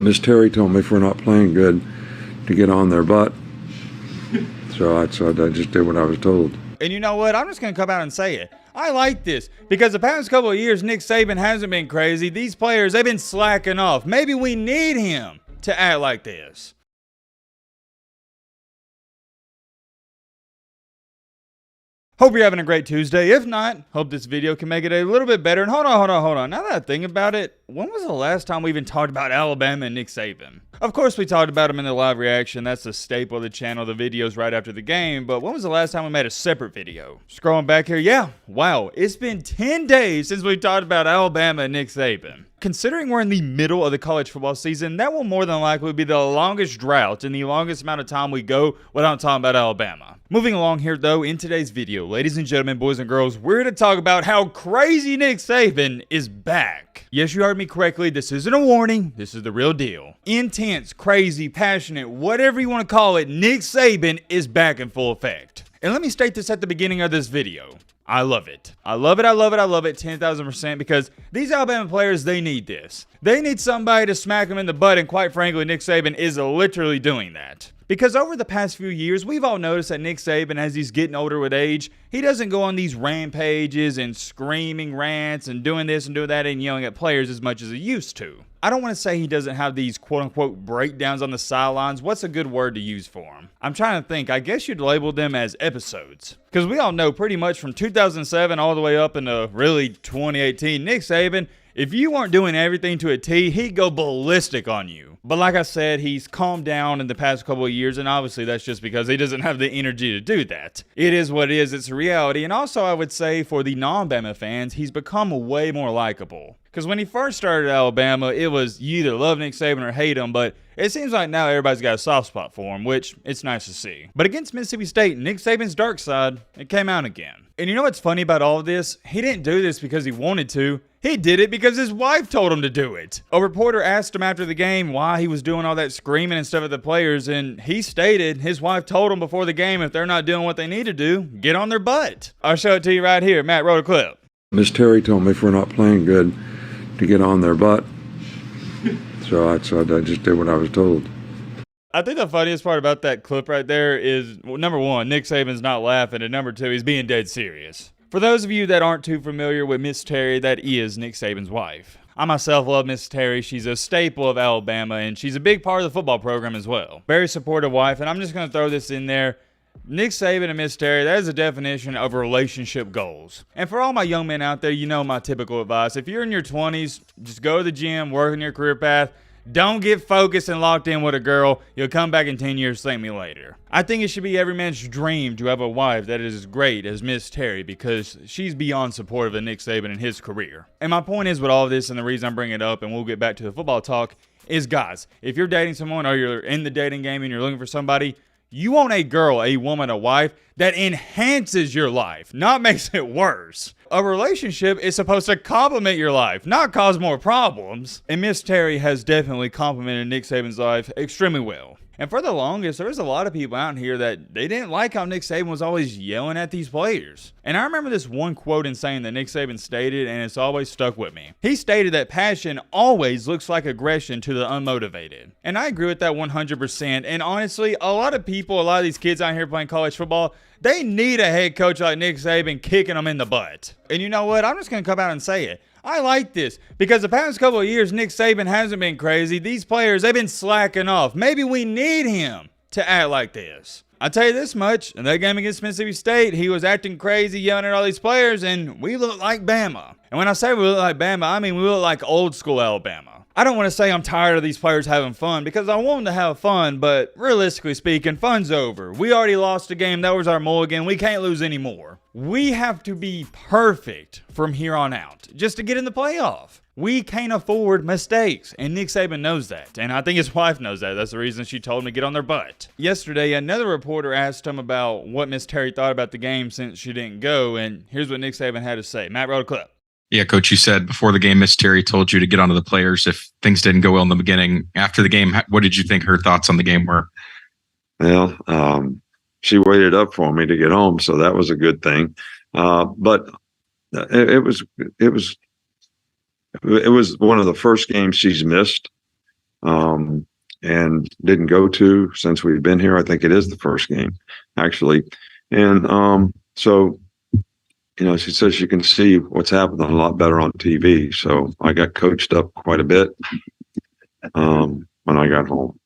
Miss Terry told me if we're not playing good to get on their butt. So I just did what I was told. And you know what? I'm just going to come out and say it. I like this because the past couple of years, Nick Saban hasn't been crazy. These players, they've been slacking off. Maybe we need him to act like this. Hope you're having a great Tuesday. If not, hope this video can make it a little bit better. And hold on. Now that I think about it, when was the last time we even talked about Alabama and Nick Saban? Of course, we talked about him in the live reaction. That's the staple of the channel, the videos right after the game. But when was the last time we made a separate video? Scrolling back here, yeah, wow. It's been 10 days since we talked about Alabama and Nick Saban. Considering we're in the middle of the college football season, that will more than likely be the longest drought and the longest amount of time we go without talking about Alabama. Moving along here though, in today's video, ladies and gentlemen, boys and girls, we're going to talk about how crazy Nick Saban is back. Yes, you heard me correctly. This isn't a warning. This is the real deal. Intense, crazy, passionate, whatever you want to call it, Nick Saban is back in full effect. And let me state this at the beginning of this video. I love it. I love it 10,000% because these Alabama players, they need this. They need somebody to smack them in the butt, and quite frankly, Nick Saban is literally doing that. Because over the past few years, we've all noticed that Nick Saban, as he's getting older with age, he doesn't go on these rampages and screaming rants and doing this and doing that and yelling at players as much as he used to. I don't want to say he doesn't have these quote-unquote breakdowns on the sidelines. What's a good word to use for him? I'm trying to think. I guess you'd label them as episodes. Because we all know pretty much from 2007 all the way up into really 2018, Nick Saban, if you weren't doing everything to a T, he'd go ballistic on you. But like I said, he's calmed down in the past couple of years, and obviously that's just because he doesn't have the energy to do that. It is what it is. It's a reality. And also I would say for the non-Bama fans, he's become way more likable. Because when he first started at Alabama, it was you either love Nick Saban or hate him, but it seems like now everybody's got a soft spot for him, which it's nice to see. But against Mississippi State, Nick Saban's dark side, it came out again. And you know what's funny about all of this? He didn't do this because he wanted to. He did it because his wife told him to do it. A reporter asked him after the game why he was doing all that screaming and stuff at the players, and he stated his wife told him before the game if they're not doing what they need to do, get on their butt. I'll show it to you right here. Matt wrote a clip. Miss Terry told me if we're not playing good to get on their butt. So I just did what I was told. I think the funniest part about that clip right there is, well, number one, Nick Saban's not laughing, and number two, he's being dead serious. For those of you that aren't too familiar with Miss Terry, that is Nick Saban's wife. I myself love Miss Terry. She's a staple of Alabama, and she's a big part of the football program as well. Very supportive wife, and I'm just going to throw this in there. Nick Saban and Miss Terry, that is a definition of relationship goals. And for all my young men out there, you know my typical advice. If you're in your 20s, just go to the gym, work on your career path. Don't get focused and locked in with a girl. You'll come back in 10 years, thank me later. I think it should be every man's dream to have a wife that is as great as Miss Terry because she's beyond supportive of Nick Saban and his career. And my point is with all of this, and the reason I'm bringing it up, and we'll get back to the football talk, is guys, if you're dating someone or you're in the dating game and you're looking for somebody, you want a girl, a woman, a wife that enhances your life, not makes it worse. A relationship is supposed to complement your life, not cause more problems. And Miss Terry has definitely complimented Nick Saban's life extremely well. And for the longest, there was a lot of people out here that they didn't like how Nick Saban was always yelling at these players. And I remember this one quote in saying that Nick Saban stated, and it's always stuck with me. He stated that passion always looks like aggression to the unmotivated. And I agree with that 100%. And honestly, a lot of people, a lot of these kids out here playing college football, they need a head coach like Nick Saban kicking them in the butt. And you know what? I'm just going to come out and say it. I like this because the past couple of years, Nick Saban hasn't been crazy. These players, they've been slacking off. Maybe we need him to act like this. I'll tell you this much. In that game against Mississippi State, he was acting crazy, yelling at all these players, and we look like Bama. And when I say we look like Bama, I mean we look like old school Alabama. I don't want to say I'm tired of these players having fun because I want them to have fun, but realistically speaking, fun's over. We already lost a game. That was our mulligan. We can't lose anymore. We have to be perfect from here on out just to get in the playoff. We can't afford mistakes, and Nick Saban knows that, and I think his wife knows that. That's the reason she told him to get on their butt. Yesterday, another reporter asked him about what Miss Terry thought about the game since she didn't go, and here's what Nick Saban had to say. Matt wrote a clip. Yeah, Coach, you said before the game, Miss Terry told you to get onto the players if things didn't go well in the beginning. After the game, what did you think her thoughts on the game were? Well, she waited up for me to get home, so that was a good thing. But it was one of the first games she's missed and didn't go to since we've been here. I think it is the first game, actually. And so, she says you can see what's happening a lot better on TV. So I got coached up quite a bit when I got home.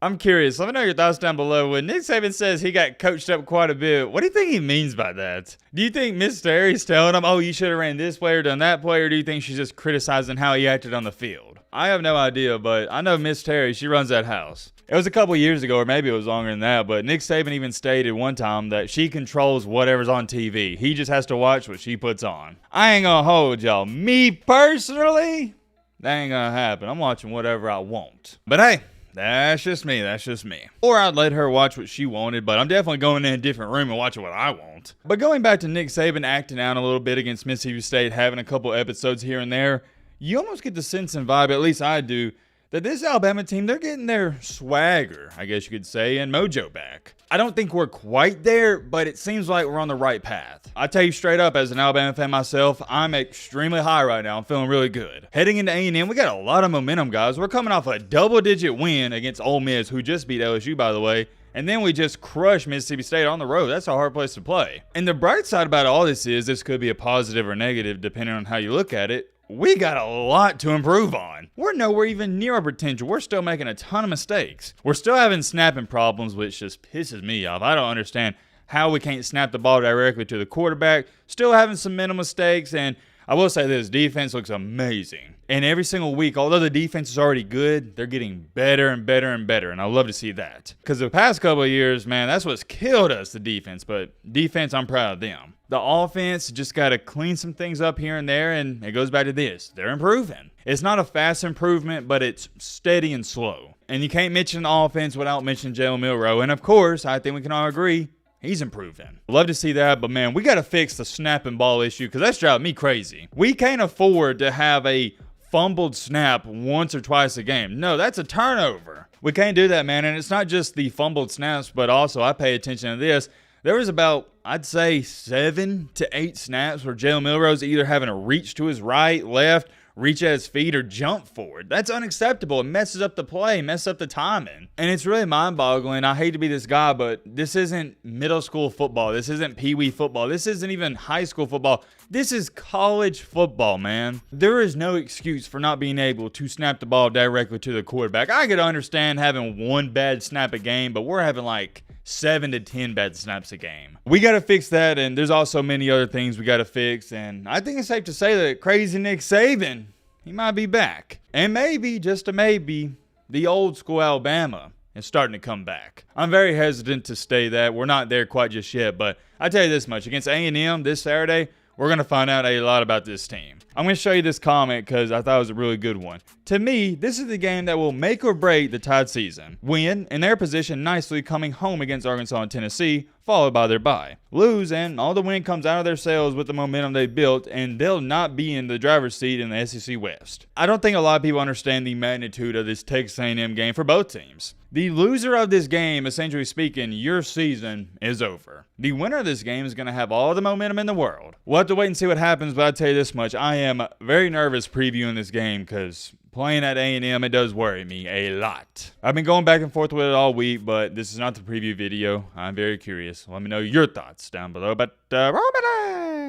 I'm curious. Let me know your thoughts down below. When Nick Saban says he got coached up quite a bit, what do you think he means by that? Do you think Miss Terry's telling him, oh, you should have ran this play or done that play, or do you think she's just criticizing how he acted on the field? I have no idea, but I know Miss Terry, she runs that house. It was a couple years ago, or maybe it was longer than that, but Nick Saban even stated one time that she controls whatever's on TV. He just has to watch what she puts on. I ain't gonna hold y'all. Me personally, that ain't gonna happen. I'm watching whatever I want. But hey, that's just me. That's just me. Or I'd let her watch what she wanted, but I'm definitely going in a different room and watching what I want. But going back to Nick Saban acting out a little bit against Mississippi State, having a couple episodes here and there, you almost get the sense and vibe, at least I do, that this Alabama team, they're getting their swagger, I guess you could say, and mojo back. I don't think we're quite there, but it seems like we're on the right path. I tell you straight up, as an Alabama fan myself, I'm extremely high right now. I'm feeling really good. Heading into A&M, we got a lot of momentum, guys. We're coming off a double-digit win against Ole Miss, who just beat LSU, by the way. And then we just crushed Mississippi State on the road. That's a hard place to play. And the bright side about all this is this could be a positive or negative, depending on how you look at it. We got a lot to improve on. We're nowhere even near our potential. We're still making a ton of mistakes. We're still having snapping problems, which just pisses me off. I don't understand how we can't snap the ball directly to the quarterback. Still having some mental mistakes, and I will say this, defense looks amazing. And every single week, although the defense is already good, they're getting better and better and better, and I love to see that. Because the past couple of years, man, that's what's killed us, the defense. But defense, I'm proud of them. The offense just got to clean some things up here and there, and it goes back to this. They're improving. It's not a fast improvement, but it's steady and slow. And you can't mention the offense without mentioning Jalen Milroe. And, of course, I think we can all agree, he's improving. Love to see that, but, man, we got to fix the snap and ball issue because that's driving me crazy. We can't afford to have a fumbled snap once or twice a game. No, that's a turnover. We can't do that, man, and it's not just the fumbled snaps, but also I pay attention to this. There was about, I'd say, 7 to 8 snaps where Jalen Milroe's either having to reach to his right, left, reach at his feet, or jump forward. That's unacceptable. It messes up the play, messes up the timing. And it's really mind-boggling. I hate to be this guy, but this isn't middle school football. This isn't pee-wee football. This isn't even high school football. This is college football, man. There is no excuse for not being able to snap the ball directly to the quarterback. I could understand having one bad snap a game, but we're having like 7 to 10 bad snaps a game. We got to fix that, and there's also many other things we got to fix, and I think it's safe to say that crazy Nick Saban, he might be back. And maybe, just a maybe, the old school Alabama is starting to come back. I'm very hesitant to say that. We're not there quite just yet, but I tell you this much. Against A&M this Saturday, we're going to find out a lot about this team. I'm going to show you this comment because I thought it was a really good one. To me, this is the game that will make or break the Tide season. Win, and they're positioned nicely coming home against Arkansas and Tennessee, followed by their bye. Lose, and all the wind comes out of their sails with the momentum they built, and they'll not be in the driver's seat in the SEC West. I don't think a lot of people understand the magnitude of this Texas A&M game for both teams. The loser of this game, essentially speaking, your season is over. The winner of this game is going to have all the momentum in the world. We'll have to wait and see what happens, but I'll tell you this much. I am very nervous previewing this game because playing at A&M, it does worry me a lot. I've been going back and forth with it all week, but this is not the preview video. I'm very curious. Let me know your thoughts down below. But,